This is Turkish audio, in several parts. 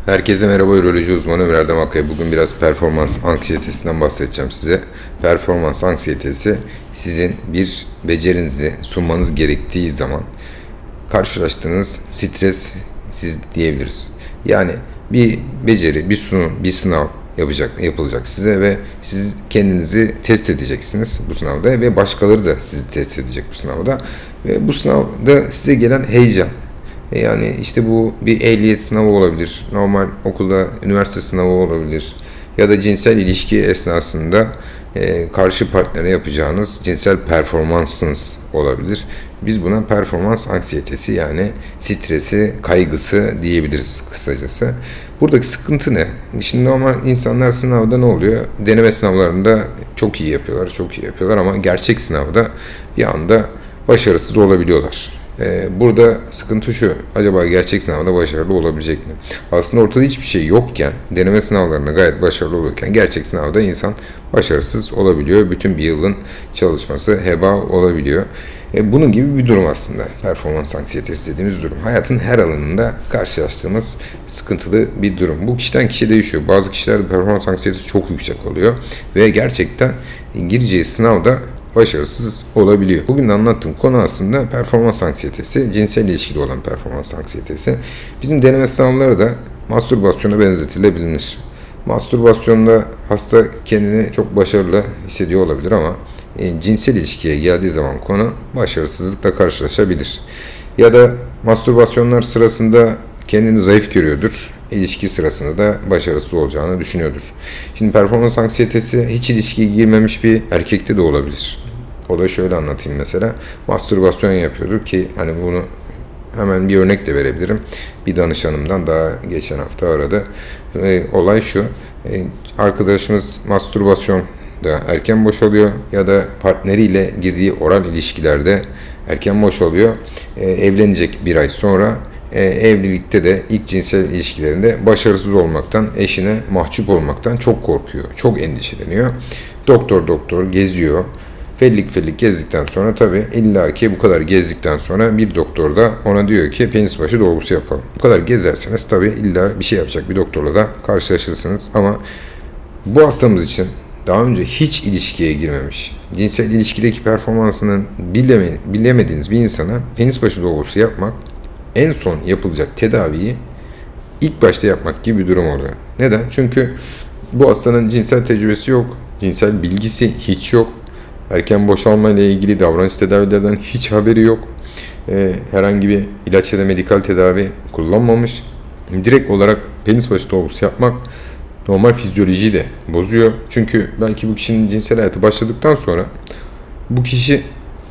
Herkese merhaba, üroloji uzmanı Ömer Erdem Akkaya. Bugün biraz performans anksiyetesinden bahsedeceğim size. Performans anksiyetesi sizin bir becerinizi sunmanız gerektiği zaman karşılaştığınız stres siz diyebiliriz. Yani bir beceri, bir sunum, bir sınav yapılacak size ve siz kendinizi test edeceksiniz bu sınavda ve başkaları da sizi test edecek bu sınavda. Ve bu sınavda size gelen heyecan. Yani işte bu bir ehliyet sınavı olabilir, normal okulda üniversite sınavı olabilir ya da cinsel ilişki esnasında karşı partnere yapacağınız cinsel performansınız olabilir. Biz buna performans anksiyetesi yani stresi, kaygısı diyebiliriz kısacası. Buradaki sıkıntı ne? Şimdi normal insanlar sınavda ne oluyor? Deneme sınavlarında çok iyi yapıyorlar ama gerçek sınavda bir anda başarısız olabiliyorlar. Burada sıkıntı şu, acaba gerçek sınavda başarılı olabilecek mi? Aslında ortada hiçbir şey yokken, deneme sınavlarında gayet başarılı olurken gerçek sınavda insan başarısız olabiliyor. Bütün bir yılın çalışması heba olabiliyor. Bunun gibi bir durum aslında. Performans anksiyetesi dediğimiz durum. Hayatın her alanında karşılaştığımız sıkıntılı bir durum. Bu kişiden kişiye değişiyor. Bazı kişilerde performans anksiyetesi çok yüksek oluyor ve gerçekten gireceği sınavda başarısız olabiliyor. Bugün de anlattığım konu aslında performans anksiyetesi, cinsel ilişkili olan performans anksiyetesi. Bizim deneme sınavları da mastürbasyona benzetilebilir. Mastürbasyonda hasta kendini çok başarılı hissediyor olabilir ama cinsel ilişkiye geldiği zaman konu başarısızlıkla karşılaşabilir. Ya da mastürbasyonlar sırasında kendini zayıf görüyordur. İlişki sırasında da başarısız olacağını düşünüyordur. Şimdi performans anksiyetesi hiç ilişkiye girmemiş bir erkekte de olabilir. O da şöyle anlatayım mesela. Mastürbasyon yapıyordur ki hani bunu hemen bir örnek de verebilirim. Bir danışanımdan daha geçen hafta aradı. Olay şu. Arkadaşımız mastürbasyonda erken boşalıyor ya da partneriyle girdiği oral ilişkilerde erken boşalıyor. Evlenecek bir ay sonra evlilikte de ilk cinsel ilişkilerinde başarısız olmaktan, eşine mahcup olmaktan çok korkuyor. Çok endişeleniyor. Doktor geziyor. Fellik gezdikten sonra tabii illaki bu kadar gezdikten sonra bir doktor da ona diyor ki penis başı dolgusu yapalım. Bu kadar gezerseniz tabii illa bir şey yapacak bir doktorla da karşılaşırsınız. Ama bu hastamız için daha önce hiç ilişkiye girmemiş, cinsel ilişkideki performansının bilemediğiniz bir insana penis başı dolgusu yapmak en son yapılacak tedaviyi ilk başta yapmak gibi bir durum oluyor. Neden? Çünkü bu hastanın cinsel tecrübesi yok, cinsel bilgisi hiç yok. Erken boşalma ile ilgili davranış tedavilerden hiç haberi yok. Herhangi bir ilaç ya da medikal tedavi kullanmamış. Direkt olarak penis başı dolgusu yapmak normal fizyolojiyi de bozuyor. Çünkü belki bu kişinin cinsel hayatı başladıktan sonra bu kişi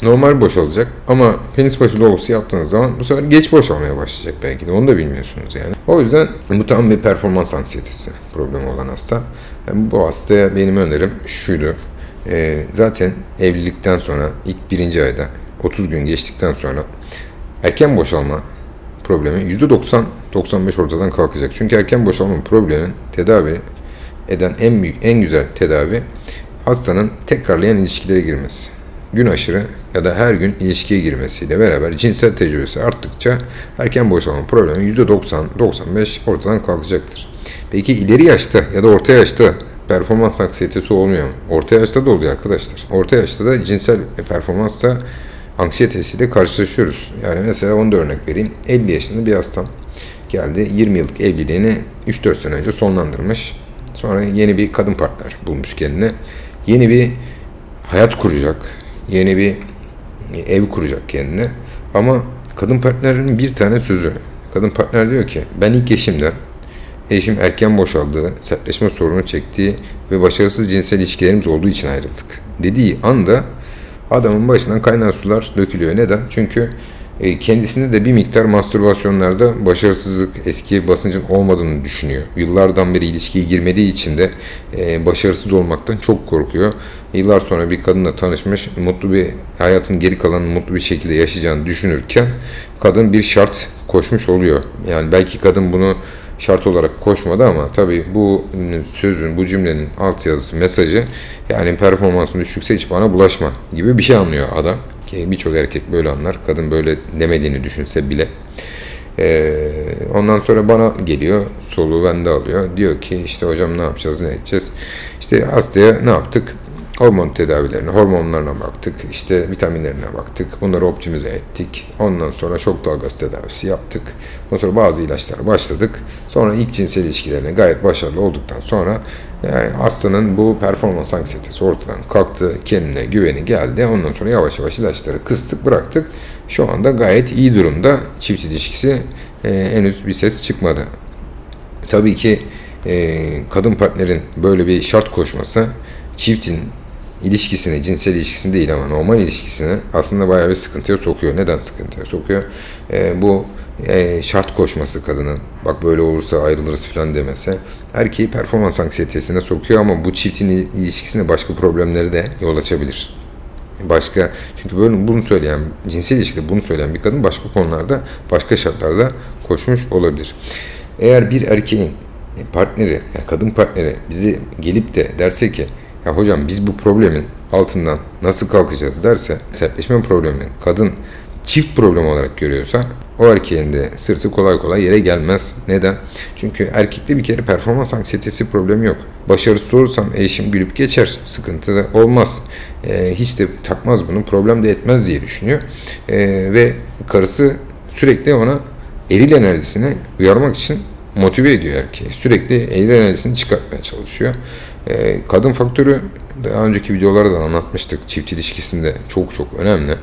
normal boşalacak ama penis başı dolgusu yaptığınız zaman bu sefer geç boşalmaya başlayacak belki de. Onu da bilmiyorsunuz yani. O yüzden bu tam bir performans anksiyetesi problemi olan hasta. Yani bu hastaya benim önerim şuydu. Zaten evlilikten sonra ilk birinci ayda 30 gün geçtikten sonra erken boşalma problemi %90-95 ortadan kalkacak. Çünkü erken boşalma probleminin tedavi eden en güzel tedavi hastanın tekrarlayan ilişkilere girmesi. Gün aşırı ya da her gün ilişkiye girmesiyle beraber cinsel tecrübesi arttıkça erken boşalma problemi %90-95 ortadan kalkacaktır. Peki ileri yaşta ya da orta yaşta performans anksiyetesi olmuyor mu? Orta yaşta da oluyor arkadaşlar. Orta yaşta da cinsel performansla anksiyetesiyle karşılaşıyoruz. Yani mesela onu da örnek vereyim. 50 yaşında bir hastam geldi. 20 yıllık evliliğini 3-4 sene önce sonlandırmış. Sonra yeni bir kadın partner bulmuş kendine. Yeni bir hayat kuracak. Yeni bir ev kuracak kendine. Ama kadın partnerinin bir tane sözü. Kadın partner diyor ki ben ilk eşim erken boşaldığı, sertleşme sorunu çektiği ve başarısız cinsel ilişkilerimiz olduğu için ayrıldık dediği anda adamın başından kaynar sular dökülüyor. Neden? Çünkü kendisinde de bir miktar mastürbasyonlarda başarısızlık, eski basıncın olmadığını düşünüyor. Yıllardan beri ilişkiye girmediği için de başarısız olmaktan çok korkuyor. Yıllar sonra bir kadınla tanışmış, mutlu bir hayatın geri kalanını mutlu bir şekilde yaşayacağını düşünürken kadın bir şart koşmuş oluyor. Yani belki kadın bunu şart olarak koşmadı ama tabii bu sözün, bu cümlenin altyazısı, mesajı yani performansın düşükse hiç bana bulaşma gibi bir şey anlıyor adam. Ki birçok erkek böyle anlar. Kadın böyle demediğini düşünse bile. Ondan sonra bana geliyor, soluğu bende alıyor. Diyor ki işte hocam ne yapacağız, ne edeceğiz? İşte hastaya ne yaptık? Hormon tedavilerine, hormonlarına baktık, işte vitaminlerine baktık, bunları optimize ettik. Ondan sonra şok dalgası tedavisi yaptık. Ondan sonra bazı ilaçlara başladık. Sonra ilk cinsel ilişkilerine gayet başarılı olduktan sonra yani hastanın bu performans anksiyetesi ortadan kalktı, kendine güveni geldi. Ondan sonra yavaş yavaş ilaçları kıstık, bıraktık. Şu anda gayet iyi durumda. Çift ilişkisi henüz bir ses çıkmadı. Tabii ki kadın partnerin böyle bir şart koşması çiftin ilişkisini, cinsel ilişkisini değil ama normal ilişkisini aslında bayağı bir sıkıntıya sokuyor. Neden sıkıntıya sokuyor? Bu şart koşması kadının, bak böyle olursa ayrılırız falan demesi, erkeği performans anksiyetesine sokuyor ama bu çiftin ilişkisine başka problemleri de yol açabilir. Çünkü böyle bunu söyleyen, cinsel ilişkide bunu söyleyen bir kadın başka konularda, başka şartlarda koşmuş olabilir. Eğer bir erkeğin partneri, kadın partneri bize gelip de derse ki ya hocam biz bu problemin altından nasıl kalkacağız derse, sertleşme problemini kadın çift problem olarak görüyorsa o erkeğin de sırtı kolay kolay yere gelmez. Neden? Çünkü erkekte bir kere performans anksiyetesi problemi yok. Başarısız olursam eşim gülüp geçer, sıkıntı da olmaz. Hiç de takmaz bunu, problem de etmez diye düşünüyor. Ve karısı sürekli ona eril enerjisini uyarmak için motive ediyor erkeği. Sürekli eril enerjisini çıkartmaya çalışıyor. Kadın faktörü daha önceki videolarda da anlatmıştık. Çift ilişkisinde çok çok önemli.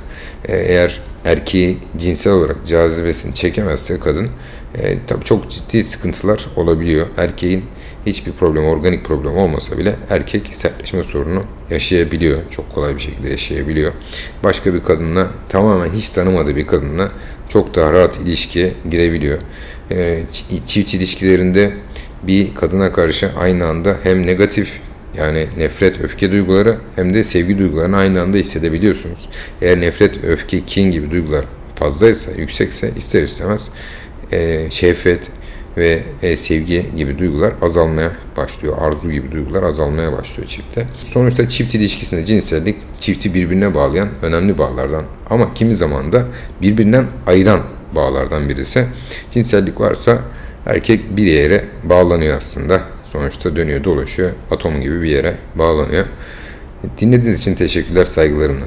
Eğer erkeği cinsel olarak cazibesini çekemezse kadın tabii çok ciddi sıkıntılar olabiliyor. Erkeğin hiçbir problem, organik problem olmasa bile erkek sertleşme sorunu yaşayabiliyor. Çok kolay bir şekilde yaşayabiliyor. Başka bir kadınla, tamamen hiç tanımadığı bir kadınla çok daha rahat ilişkiye girebiliyor. Çift ilişkilerinde bir kadına karşı aynı anda hem negatif, yani nefret, öfke duyguları hem de sevgi duygularını aynı anda hissedebiliyorsunuz. Eğer nefret, öfke, kin gibi duygular fazlaysa, yüksekse ister istemez şehvet ve sevgi gibi duygular azalmaya başlıyor. Arzu gibi duygular azalmaya başlıyor çiftte. Sonuçta çift ilişkisinde cinsellik çifti birbirine bağlayan önemli bağlardan ama kimi zaman da birbirinden ayıran bağlardan birisi. Cinsellik varsa erkek bir yere bağlanıyor aslında. Sonuçta dönüyor dolaşıyor, atom gibi bir yere bağlanıyor. Dinlediğiniz için teşekkürler, saygılarımla.